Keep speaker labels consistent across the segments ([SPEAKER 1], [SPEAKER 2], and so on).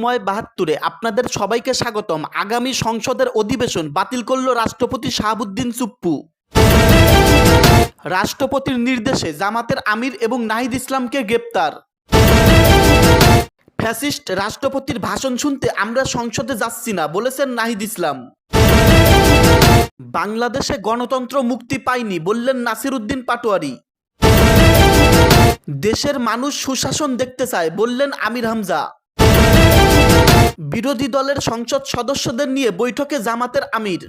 [SPEAKER 1] সময় ৭২-এ আপনাদের সবাইকে স্বাগতম। আগামী সংসদের অধিবেশন বাতিল করল রাষ্ট্রপতি শাহাবুদ্দিন চুপ্পু। রাষ্ট্রপতির নির্দেশে জামাতের আমির এবং নাহিদ ইসলামকে গ্রেপ্তার। ফ্যাসিস্ট রাষ্ট্রপতির ভাষণ শুনতে আমরা সংসদে যাচ্ছি না, বলেছেন নাহিদ ইসলাম। বাংলাদেশে গণতন্ত্র মুক্তি পায়নি, বললেন নাসির উদ্দিন পাটোয়ারি। দেশের মানুষ সুশাসন দেখতে চায়, বললেন আমির হামজা। বিরোধী দলের সংসদ সদস্যদের নিয়ে বৈঠকে জামাতের আমির।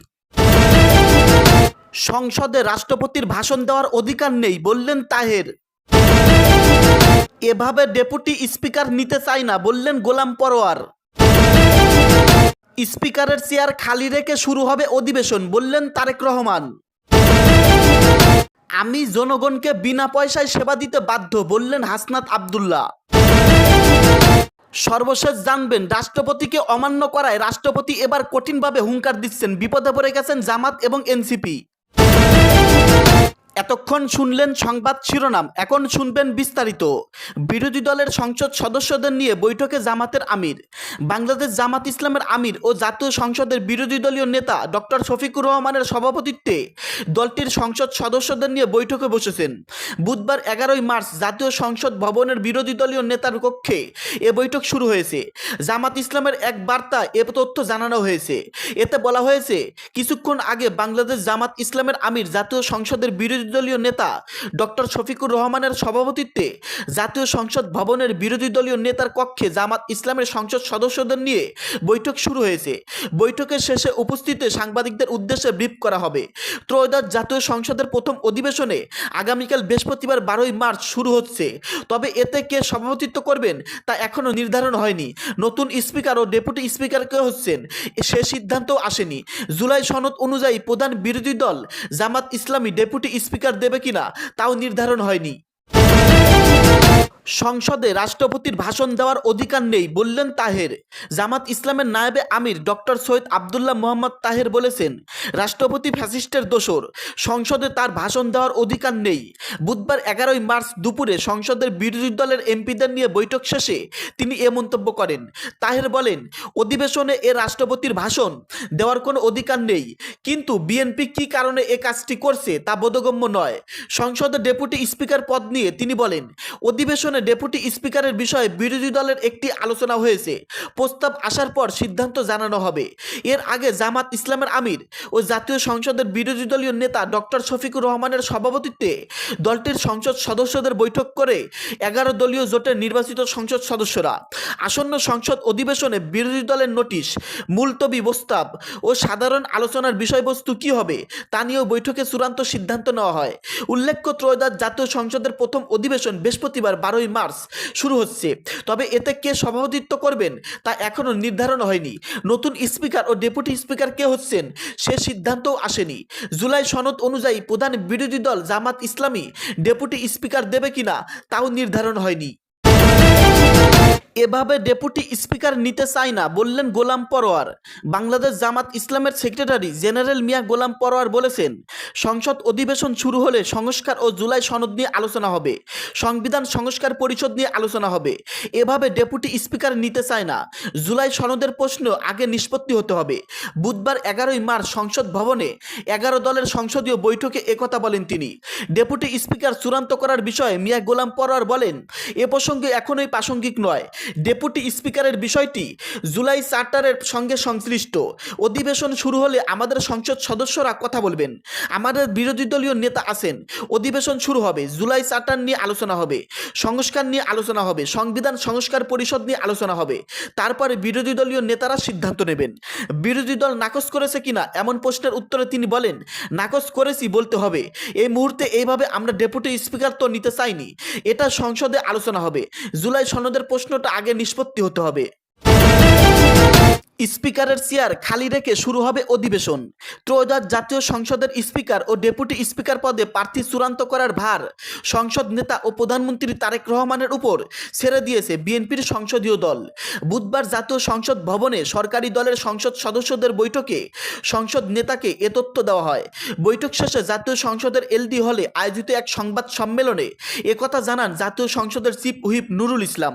[SPEAKER 1] সংসদে রাষ্ট্রপতির ভাষণ দেওয়ার অধিকার নেই, বললেন তাহের। এভাবে ডেপুটি স্পিকার নিতে চায় না, বললেন গোলাম পরোয়ার। স্পিকারের চেয়ার খালি রেখে শুরু হবে অধিবেশন, বললেন তারেক রহমান। আমি জনগণকে বিনা পয়সায় সেবা দিতে বাধ্য, বললেন হাসনাত আব্দুল্লাহ। সর্বশেষ জানবেন, রাষ্ট্রপতিকে অমান্য করায় রাষ্ট্রপতি এবার কঠিনভাবে হুঙ্কার দিচ্ছেন, বিপদে পড়ে গেছেন জামাত এবং এনসিপি। এতক্ষণ শুনলেন সংবাদ শিরোনাম, এখন শুনবেন বিস্তারিত। বিরোধী দলের সংসদ সদস্যদের নিয়ে বৈঠকে জামাতের আমির। বাংলাদেশ জামাত ইসলামের আমির ও জাতীয় সংসদের বিরোধী দলীয় নেতা ডক্টর শফিকুর রহমানের সভাপতিত্বে দলটির সংসদ সদস্যদের নিয়ে বৈঠকে বসেছেন। বুধবার 11 মার্চ জাতীয় সংসদ ভবনের বিরোধী দলীয় নেতার কক্ষে এ বৈঠক শুরু হয়েছে। জামাত ইসলামের এক বার্তায় এ তথ্য জানানো হয়েছে। এতে বলা হয়েছে, কিছুক্ষণ আগে বাংলাদেশ জামাত ইসলামের আমির জাতীয় সংসদের বিরোধী দলীয় নেতা ডক্টর শফিকুর রহমানের সভাপতিত্বে জাতীয় সংসদ ভবনের বিরোধী দলীয় নেতার কক্ষে জামাত ইসলামের সংসদ সদস্যদের নিয়ে বৈঠক শুরু হয়েছে। বৈঠকের শেষে উপস্থিত সাংবাদিকদের উদ্দেশ্যে ব্রিফ করা হবে। ত্রয়োদশ জাতীয় সংসদের প্রথম অধিবেশনে আগামীকাল বৃহস্পতিবার 12 মার্চ শুরু হচ্ছে। তবে এতে কে সভাপতিত্ব করবেন তা এখনও নির্ধারণ হয়নি। নতুন স্পিকার ও ডেপুটি স্পিকার কে হচ্ছেন সে সিদ্ধান্তও আসেনি। জুলাই সনদ অনুযায়ী প্রধান বিরোধী দল জামাত ইসলামী ডেপুটি স্পিকার দেবে কিনা তাও নির্ধারণ হয়নি। সংসদে রাষ্ট্রপতির ভাষণ দেওয়ার অধিকার নেই, বললেন তাহের। জামাত ইসলামের নায়েবে আমির ডক্টর সৈয়দ আবদুল্লাহ মোহাম্মদ তাহের বলেছেন, রাষ্ট্রপতি ফ্যাসিস্টের দোসর, সংসদে তার ভাষণ দেওয়ার অধিকার নেই। বুধবার 11 মার্চ দুপুরে সংসদের বিরোধী দলের এমপিদের নিয়ে বৈঠক শেষে তিনি এ মন্তব্য করেন। তাহের বলেন, অধিবেশনে এ রাষ্ট্রপতির ভাষণ দেওয়ার কোনো অধিকার নেই, কিন্তু বিএনপি কী কারণে এ কাজটি করছে তা বোধগম্য নয়। সংসদে ডেপুটি স্পিকার পদ নিয়ে তিনি বলেন, অধিবেশনে ডেপুটি স্পিকারের বিষয়ে বিরোধী দলের একটি আলোচনা হয়েছে। প্রস্তাব আসার পর সিদ্ধান্ত জানানো হবে। এর আগে জামাত ইসলামের আমির ও জাতীয় সংসদের বিরোধী দলীয় নেতা ডক্টর শফিকুর রহমানের সভাপতিত্বে দলটির সংসদ সদস্যদের বৈঠক করে 11 দলীয় জোটের নির্বাচিত সংসদ সদস্যরা আসন্ন সংসদ অধিবেশনে বিরোধী দলের নোটিশ, মুলতবি প্রস্তাব ও সাধারণ আলোচনার বিষয়বস্তু কী হবে তা নিয়েও বৈঠকে চূড়ান্ত সিদ্ধান্ত নেওয়া হয়। উল্লেখ্য, ত্রয়োদশ জাতীয় সংসদের প্রথম অধিবেশন বৃহস্পতিবার 12 মার্চ শুরু হচ্ছে। তবে এতে কে সভাপতিত্ব করবেন তা এখনও নির্ধারণ হয়নি। নতুন স্পিকার ও ডেপুটি স্পিকার কে হচ্ছেন সে সিদ্ধান্তও আসেনি। জুলাই সনদ অনুযায়ী প্রধান বিরোধী দল জামাত ইসলামী ডেপুটি স্পিকার দেবে কিনা তাও নির্ধারণ হয়নি। এভাবে ডেপুটি স্পিকার নিতে চায় না, বললেন গোলাম পরোয়ার। বাংলাদেশ জামাত ইসলামের সেক্রেটারি জেনারেল মিয়া গোলাম পরোয়ার বলেছেন, সংসদ অধিবেশন শুরু হলে সংস্কার ও জুলাই সনদ নিয়ে আলোচনা হবে, সংবিধান সংস্কার পরিষদ নিয়ে আলোচনা হবে। এভাবে ডেপুটি স্পিকার নিতে চায় না। জুলাই সনদের প্রশ্ন আগে নিষ্পত্তি হতে হবে। বুধবার 11 মার্চ সংসদ ভবনে 11 দলের সংসদীয় বৈঠকে একথা বলেন তিনি। ডেপুটি স্পিকার চূড়ান্ত করার বিষয়ে মিয়া গোলাম পরোয়ার বলেন, এ প্রসঙ্গে এখনই প্রাসঙ্গিক নয়। ডেপুটি স্পিকারের বিষয়টি জুলাই চার্টারের সঙ্গে সংশ্লিষ্ট। অধিবেশন শুরু হলে আমাদের সংসদ সদস্যরা কথা বলবেন, আমাদের বিরোধী দলীয় নেতা আছেন। অধিবেশন শুরু হবে, জুলাই চার্টার নিয়ে আলোচনা হবে, সংস্কার নিয়ে আলোচনা হবে, সংবিধান সংস্কার পরিষদ নিয়ে আলোচনা হবে। তারপরে বিরোধী দলীয় নেতারা সিদ্ধান্ত নেবেন। বিরোধী দল নাকচ করেছে কিনা এমন প্রশ্নের উত্তরে তিনি বলেন, নাকচ করেছি বলতে হবে। এই মুহূর্তে এইভাবে আমরা ডেপুটি স্পিকার তো নিতে চাইনি। এটা সংসদে আলোচনা হবে। জুলাই সনদের প্রশ্নটা আগে নিষ্পত্তি হতে হবে। স্পিকারের চেয়ার খালি রেখে শুরু হবে অধিবেশন। ত্রয়োদশ জাতীয় সংসদের স্পিকার ও ডেপুটি স্পিকার পদে প্রার্থী চূড়ান্ত করার ভার সংসদ নেতা ও প্রধানমন্ত্রী তারেক রহমানের উপর ছেড়ে দিয়েছে বিএনপির সংসদীয় দল। বুধবার জাতীয় সংসদ ভবনে সরকারি দলের সংসদ সদস্যদের বৈঠকে সংসদ নেতাকে এ তথ্য দেওয়া হয়। বৈঠক শেষে জাতীয় সংসদের এলডি হলে আয়োজিত এক সংবাদ সম্মেলনে একথা জানান জাতীয় সংসদের চিফ হুইপ নুরুল ইসলাম।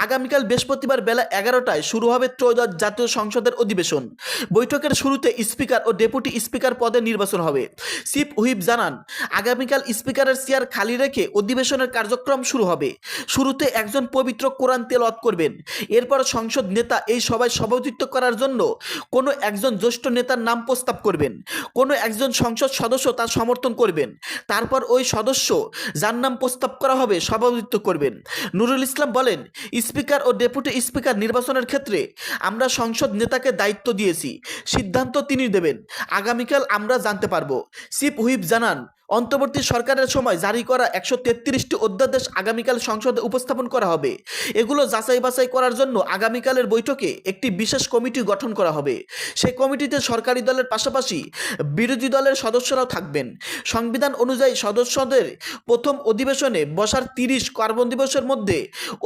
[SPEAKER 1] আগামীকাল বৃহস্পতিবার বেলা 11টায় শুরু হবে ত্রয়োদশ জাতীয় সংসদের অধিবেশন। বৈঠকের শুরুতে স্পিকার ও ডেপুটি স্পিকার পদে নির্বাচন হবে। চিফ হুইপ জানান, আগামীকাল স্পিকারের চেয়ার খালি রেখে অধিবেশনের কার্যক্রম শুরু হবে। শুরুতে একজন পবিত্র কোরআন তেলাওয়াত করবেন। এরপর সংসদ নেতা এই সভায় সভাপতিত্ব করার জন্য কোনো একজন জ্যেষ্ঠ নেতার নাম প্রস্তাব করবেন। কোনো একজন সংসদ সদস্য তার সমর্থন করবেন। তারপর ওই সদস্য যার নাম প্রস্তাব করা হবে সভাপতিত্ব করবেন। নুরুল ইসলাম বলেন, স্পিকার ও ডেপুটি স্পিকার নির্বাচনের ক্ষেত্রে আমরা সংসদ নেতাকে দায়িত্ব দিয়েছি, সিদ্ধান্ত তিনি দেবেন। আগামীকাল আমরা জানতে পারবো। চিফ হুইপ জানান, অন্তর্বর্তী সরকারের সময় জারি করা 133টি অধ্যাদেশ আগামীকাল সংসদে উপস্থাপন করা হবে। এগুলো যাচাই বাছাই করার জন্য আগামীকালের বৈঠকে একটি বিশেষ কমিটি গঠন করা হবে। সেই কমিটিতে সরকারি দলের পাশাপাশি বিরোধী দলের সদস্যরাও থাকবেন। সংবিধান অনুযায়ী সদস্যদের প্রথম অধিবেশনে বসার 30 কর্মদিবসের মধ্যে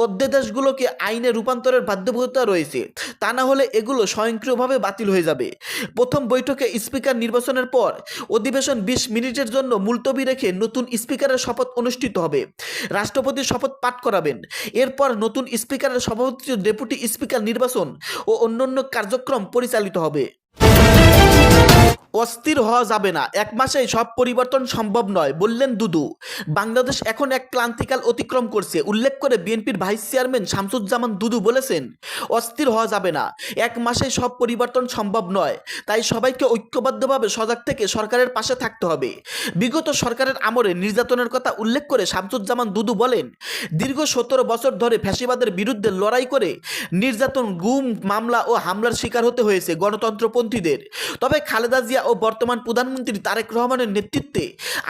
[SPEAKER 1] অধ্যাদেশগুলোকে আইনে রূপান্তরের বাধ্যবাধকতা রয়েছে। তা না হলে এগুলো স্বয়ংক্রিয়ভাবে বাতিল হয়ে যাবে। প্রথম বৈঠকে স্পিকার নির্বাচনের পর অধিবেশন 20 মিনিটের জন্য মুলতবি রেখে নতুন স্পিকারের শপথ অনুষ্ঠিত হবে। রাষ্ট্রপতির শপথ পাঠ করাবেন। এরপর নতুন স্পিকারের সভাপতিত্বে ডেপুটি স্পিকার নির্বাচন ও অন্যান্য কার্যক্রম পরিচালিত হবে। অস্থির হওয়া যাবে না, এক মাসেই সব পরিবর্তন সম্ভব নয় বললেন দুদু। বাংলাদেশ এখন এক ক্লান্তিকাল অতিক্রম করছে উল্লেখ করে বিএনপির ভাইস চেয়ারম্যান শামসুজ্জামান দুদু বলেছেন, অস্থির হওয়া যাবে না, এক মাসেই সব পরিবর্তন সম্ভব নয়, তাই সবাইকে ঐক্যবদ্ধভাবে সজাগ থেকে সরকারের পাশে থাকতে হবে। বিগত সরকারের আমলে নির্যাতনের কথা উল্লেখ করে শামসুজ্জামান দুদু বলেন, দীর্ঘ 17 বছর ধরে ফ্যাসিবাদের বিরুদ্ধে লড়াই করে নির্যাতন, গুম, মামলা ও হামলার শিকার হতে হয়েছে গণতন্ত্রপন্থীদের। তবে খালেদা জিয়া ও বর্তমান প্রধানমন্ত্রী তারেক রহমানের নেতৃত্বে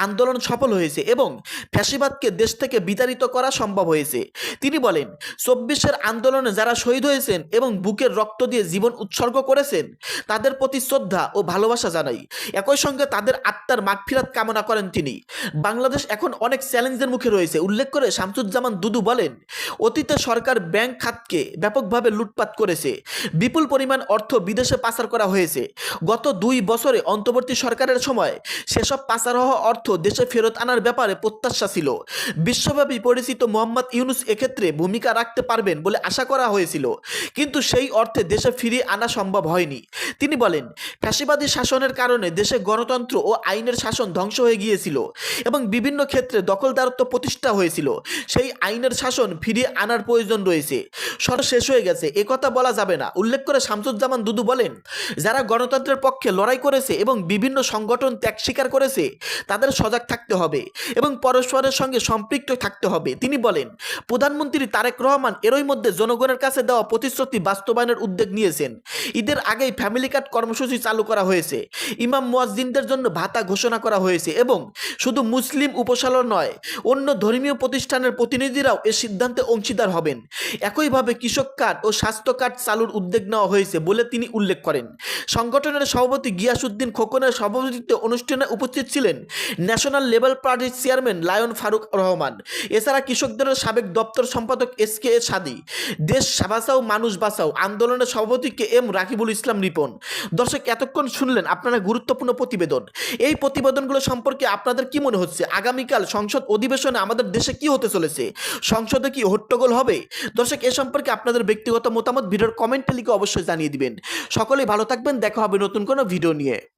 [SPEAKER 1] আন্দোলন সফল হয়েছে এবং ফ্যাসিবাদকে দেশ থেকে বিতাড়িত করা সম্ভব হয়েছে। তিনি বলেন, 24-এর আন্দোলনে যারা শহীদ হয়েছেন এবং বুকের রক্ত দিয়ে জীবন উৎসর্গ করেছেন তাদের প্রতি শ্রদ্ধা ও ভালোবাসা জানাই। একই সঙ্গে তাদের আত্মার মাগফিরাত কামনা করেন তিনি। বাংলাদেশ এখন অনেক চ্যালেঞ্জের মুখে রয়েছে উল্লেখ করে শামসুজ্জামান দুদু বলেন, অতীতে সরকার ব্যাংক খাতকে ব্যাপকভাবে লুটপাট করেছে, বিপুল পরিমাণ অর্থ বিদেশে পাচার করা হয়েছে। গত 2 বছরে অন্তর্বর্তী সরকারের সময় সেসব পাচার হওয়া অর্থ দেশে ফেরত আনার ব্যাপারে প্রত্যাশা ছিল। বিশ্বব্যাপী পরিচিত মোহাম্মদ ইউনূস এক্ষেত্রে ভূমিকা রাখতে পারবেন বলে আশা করা হয়েছিল, কিন্তু সেই অর্থে দেশে ফিরিয়ে আনা সম্ভব হয়নি। তিনি বলেন, ফ্যাসিবাদী শাসনের কারণে দেশে গণতন্ত্র ও আইনের শাসন ধ্বংস হয়ে গিয়েছিল এবং বিভিন্ন ক্ষেত্রে দখলদারত্ব প্রতিষ্ঠা হয়েছিল। সেই আইনের শাসন ফিরিয়ে আনার প্রয়োজন রয়েছে। সরকার শেষ হয়ে গেছে একথা বলা যাবে না উল্লেখ করে শামসুজ্জামান দুদু বলেন, যারা গণতন্ত্রের পক্ষে লড়াই করেছে এবং বিভিন্ন সংগঠন ত্যাগ স্বীকার করেছে তাদের সজাগ থাকতে হবে এবং পরস্পরের সঙ্গে সম্পৃক্ত থাকতে হবে। তিনি বলেন, প্রধানমন্ত্রী তারেক রহমান এরই মধ্যে জনগণের কাছে দেওয়া প্রতিশ্রুতি বাস্তবায়নের উদ্যোগ নিয়েছেন। ঈদের আগেই ফ্যামিলি কার্ড কর্মসূচি চালু করা হয়েছে, ইমাম মুয়াজ্জিনদের জন্য ভাতা ঘোষণা করা হয়েছে এবং শুধু মুসলিম উপাসনালয় নয়, অন্য ধর্মীয় প্রতিষ্ঠানের প্রতিনিধিরাও এ সিদ্ধান্তে অংশীদার হবেন। একইভাবে কৃষক কার্ড ও স্বাস্থ্য কার্ড চালুর উদ্যোগ নেওয়া হয়েছে বলে তিনি উল্লেখ করেন। সংগঠনের সভাপতি গিয়াসউদ্দিন খোকনের সভাপতিত্বে অনুষ্ঠানে উপস্থিত ছিলেন ন্যাশনাল লেভেল পার্টির চেয়ারম্যান লায়ন ফারুক রহমান। এছাড়া কৃষকদের সাবেক দপ্তর সম্পাদক SK সাদি, দেশ বাঁচাও মানুষ বাঁচাও আন্দোলনের সভাপতি KM রাকিবুল ইসলাম রিপন। দর্শক, এতক্ষণ শুনলেন আপনারা গুরুত্বপূর্ণ প্রতিবেদন। এই প্রতিবেদনগুলো সম্পর্কে আপনাদের কি মনে হচ্ছে? আগামীকাল সংসদ অধিবেশনে আমাদের দেশে কি হতে চলেছে? সংসদে কি হট্টগোল হবে? দর্শক, এ সম্পর্কে আপনাদের ব্যক্তিগত মতামত ভিডিওর কমেন্টে লিখে অবশ্যই জানিয়ে দিবেন। সকলেই ভালো থাকবেন, দেখা হবে নতুন কোনো ভিডিও নিয়ে।